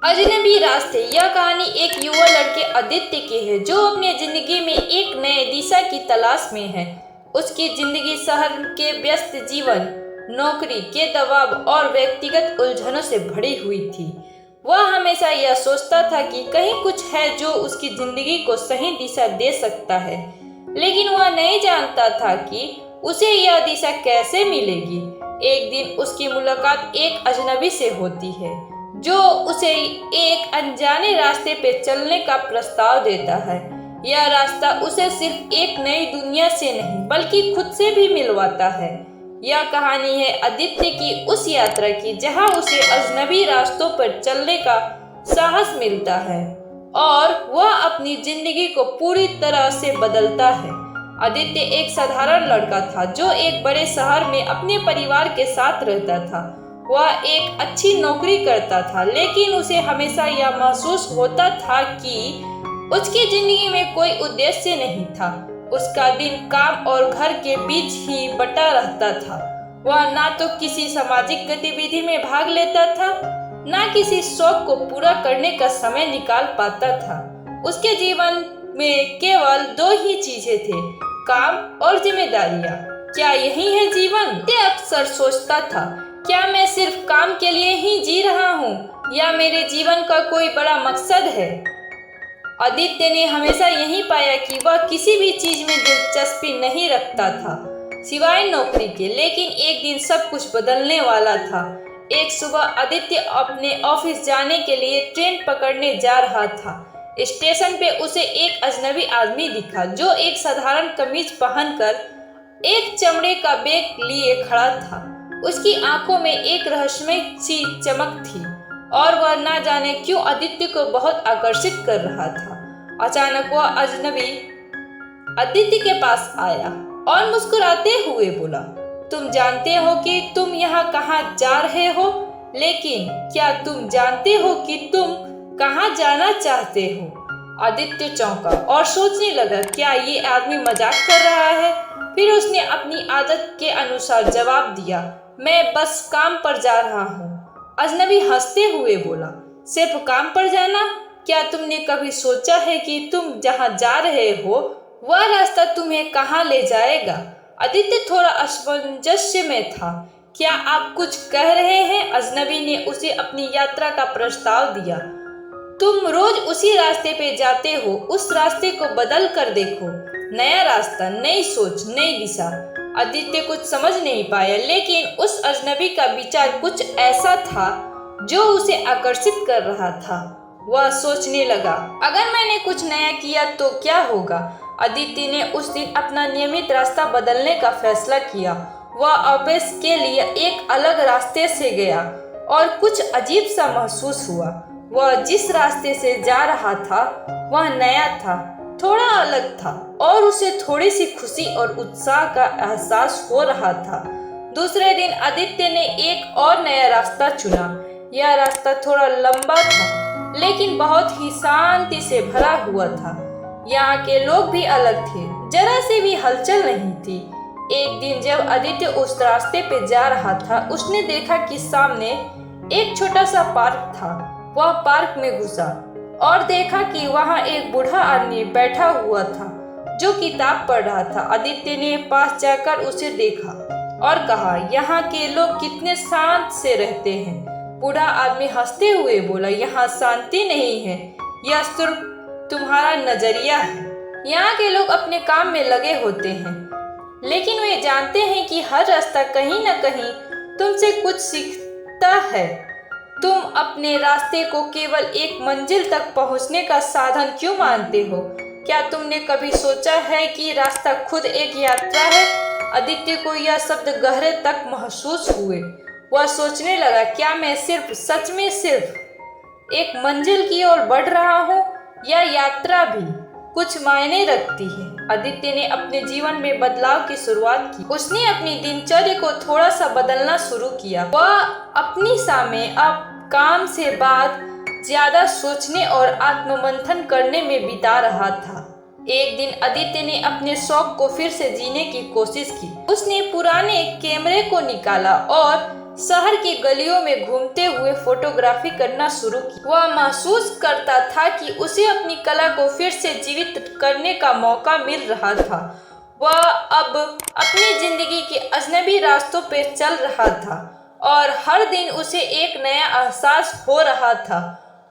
अजनबी रास्ते। यह कहानी एक युवा लड़के आदित्य की है जो अपने जिंदगी में एक नए दिशा की तलाश में है। उसकी जिंदगी शहर के व्यस्त जीवन, नौकरी के दबाव और व्यक्तिगत उलझनों से भरी हुई थी। वह हमेशा यह सोचता था कि कहीं कुछ है जो उसकी जिंदगी को सही दिशा दे सकता है, लेकिन वह नहीं जानता था कि उसे यह दिशा कैसे मिलेगी। एक दिन उसकी मुलाकात एक अजनबी से होती है जो उसे एक अनजाने रास्ते पे चलने का प्रस्ताव देता है। यह रास्ता उसे सिर्फ एक नई दुनिया से नहीं बल्कि खुद से भी मिलवाता है। यह कहानी है आदित्य की उस यात्रा की जहां उसे अजनबी रास्तों पर चलने का साहस मिलता है और वह अपनी जिंदगी को पूरी तरह से बदलता है। आदित्य एक साधारण लड़का था जो एक बड़े शहर में अपने परिवार के साथ रहता था। वह एक अच्छी नौकरी करता था, लेकिन उसे हमेशा यह महसूस होता था कि उसकी जिंदगी में कोई उद्देश्य नहीं था। उसका दिन काम और घर के बीच ही बटा रहता था। वह ना तो किसी सामाजिक गतिविधि में भाग लेता था, ना किसी शौक को पूरा करने का समय निकाल पाता था। उसके जीवन में केवल दो ही चीजें थे, काम और जिम्मेदारियां। क्या यही है जीवन? ते अक्सर सोचता था, क्या मैं सिर्फ काम के लिए ही जी रहा हूँ या मेरे जीवन का कोई बड़ा मकसद है? आदित्य ने हमेशा यही पाया कि वह किसी भी चीज में दिलचस्पी नहीं रखता था सिवाय नौकरी के। लेकिन एक दिन सब कुछ बदलने वाला था। एक सुबह आदित्य अपने ऑफिस जाने के लिए ट्रेन पकड़ने जा रहा था। स्टेशन पे उसे एक अजनबी आदमी दिखा जो एक साधारण कमीज पहनकर एक चमड़े का बैग लिए खड़ा था। उसकी आंखों में एक रहस्यमय सी चमक थी और वह ना जाने क्यों आदित्य को बहुत आकर्षित कर रहा था। अचानक वह अजनबी आदित्य के पास आया और मुस्कुराते हुए बोला, तुम जानते हो कि तुम यहाँ कहाँ जा रहे हो, लेकिन क्या तुम जानते हो कि तुम कहाँ जाना चाहते हो? आदित्य चौंका और सोचने लगा, क्या ये आदमी मजाक कर रहा है? फिर उसने अपनी आदत के अनुसार जवाब दिया, मैं बस काम पर जा रहा हूँ। अजनबी हंसते हुए बोला, सिर्फ काम पर जाना? क्या तुमने कभी सोचा है कि तुम जहाँ जा रहे हो वह रास्ता तुम्हें कहाँ ले जाएगा? आदित्य थोड़ा असमंजस में था। क्या आप कुछ कह रहे हैं? अजनबी ने उसे अपनी यात्रा का प्रस्ताव दिया। तुम रोज उसी रास्ते पे जाते हो, उस रास्ते को बदल कर देखो। नया रास्ता, नई सोच, नई दिशा। आदित्य कुछ समझ नहीं पाया, लेकिन उस अजनबी का विचार कुछ ऐसा था जो उसे आकर्षित कर रहा था। वह सोचने लगा, अगर मैंने कुछ नया किया तो क्या होगा? आदित्य ने उस दिन अपना नियमित रास्ता बदलने का फैसला किया। वह ऑफिस के लिए एक अलग रास्ते से गया और कुछ अजीब सा महसूस हुआ। वह जिस रास्ते से जा रहा था वह नया था, थोड़ा अलग था और उसे थोड़ी सी खुशी और उत्साह का एहसास हो रहा था। दूसरे दिन आदित्य ने एक और नया रास्ता चुना। यह रास्ता थोड़ा लंबा था, लेकिन बहुत ही शांति से भरा हुआ था। यहाँ के लोग भी अलग थे, जरा से भी हलचल नहीं थी। एक दिन जब आदित्य उस रास्ते पे जा रहा था, उसने देखा कि सामने एक छोटा सा पार्क था। वह पार्क में घुसा और देखा कि वहाँ एक बूढ़ा आदमी बैठा हुआ था जो किताब पढ़ रहा था। आदित्य ने पास जाकर उसे देखा और कहा, यहाँ के लोग कितने शांत से रहते हैं। बूढ़ा आदमी हंसते हुए बोला, यहाँ शांति नहीं है, यह सिर्फ तुम्हारा नजरिया है। यहाँ के लोग अपने काम में लगे होते हैं, लेकिन वे जानते हैं कि हर रास्ता कहीं न कहीं तुमसे कुछ सीखता है। तुम अपने रास्ते को केवल एक मंजिल तक पहुंचने का साधन क्यों मानते हो? क्या तुमने कभी सोचा है कि रास्ता खुद एक यात्रा है? आदित्य को यह शब्द गहरे तक महसूस हुए। वह सोचने लगा, क्या मैं सच में सिर्फ एक मंजिल की ओर बढ़ रहा हूँ या यात्रा भी कुछ मायने रखती है? आदित्य ने अपने जीवन में बदलाव की शुरुआत की। उसने अपनी दिनचर्या को थोड़ा सा बदलना शुरू किया। वह अपनी समय अब काम से बाद ज्यादा सोचने और आत्ममंथन करने में बिता रहा था। एक दिन आदित्य ने अपने शौक को फिर से जीने की कोशिश की। उसने पुराने कैमरे को निकाला और शहर की गलियों में घूमते हुए फोटोग्राफी करना शुरू की। वह महसूस करता था कि उसे अपनी कला को फिर से जीवित करने का मौका मिल रहा था। वह अब अपनी जिंदगी के अजनबी रास्तों पर चल रहा था और हर दिन उसे एक नया एहसास हो रहा था।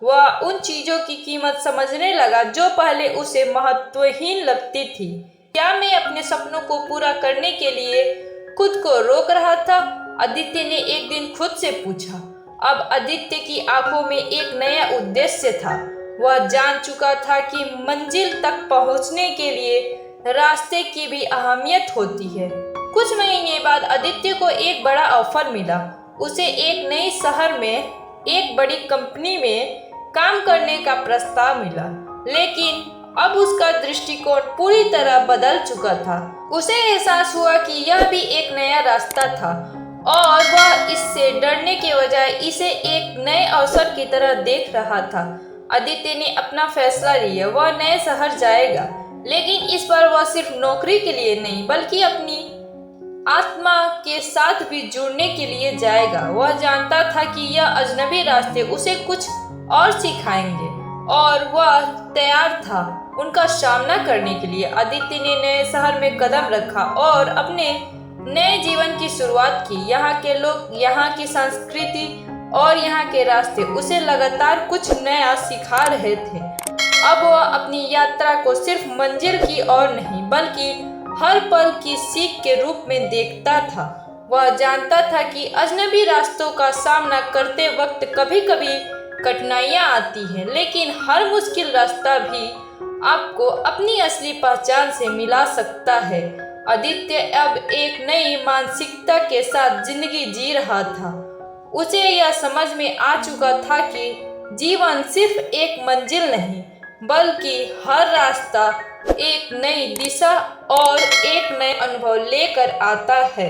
वह उन चीजों की कीमत समझने लगा जो पहले उसे महत्वहीन लगती थी। क्या मैं अपने सपनों को पूरा करने के लिए खुद को रोक रहा था? आदित्य ने एक दिन खुद से पूछा। अब आदित्य की आंखों में एक नया उद्देश्य था। वह जान चुका था कि मंजिल तक पहुंचने के लिए रास्ते की भी अहमियत होती है। कुछ महीने बाद आदित्य को एक बड़ा ऑफर मिला। उसे एक नए शहर में एक बड़ी कंपनी में काम करने का प्रस्ताव मिला, लेकिन अब उसका दृष्टिकोण पूरी तरह बदल चुका था। उसे एहसास हुआ कि यह भी एक नया रास्ता था और वह इससे डरने के बजाय इसे एक नए अवसर की तरह देख रहा था। आदित्य ने अपना फैसला लिया। वह नए शहर जाएगा, लेकिन इस बार वह सिर्फ नौकरी के लिए नहीं बल्कि अपनी आत्मा के साथ भी जुड़ने के लिए जाएगा। वह जानता था कि यह अजनबी रास्ते उसे कुछ और सिखाएंगे और वह तैयार था उनका सामना करने के लिए। आदित्य ने नए शहर में कदम रखा और अपने नए जीवन की शुरुआत की। यहाँ के लोग, यहाँ की संस्कृति और यहाँ के रास्ते उसे लगातार कुछ नया सिखा रहे थे। अब वह अपनी यात्रा को सिर्फ मंजिल की ओर नहीं बल्कि हर पल की सीख के रूप में देखता था। वह जानता था कि अजनबी रास्तों का सामना करते वक्त कभी कभी कठिनाइयाँ आती हैं, लेकिन हर मुश्किल रास्ता भी आपको अपनी असली पहचान से मिला सकता है। आदित्य अब एक नई मानसिकता के साथ जिंदगी जी रहा था। उसे यह समझ में आ चुका था कि जीवन सिर्फ एक मंजिल नहीं बल्कि हर रास्ता एक नई दिशा और एक नए अनुभव लेकर आता है।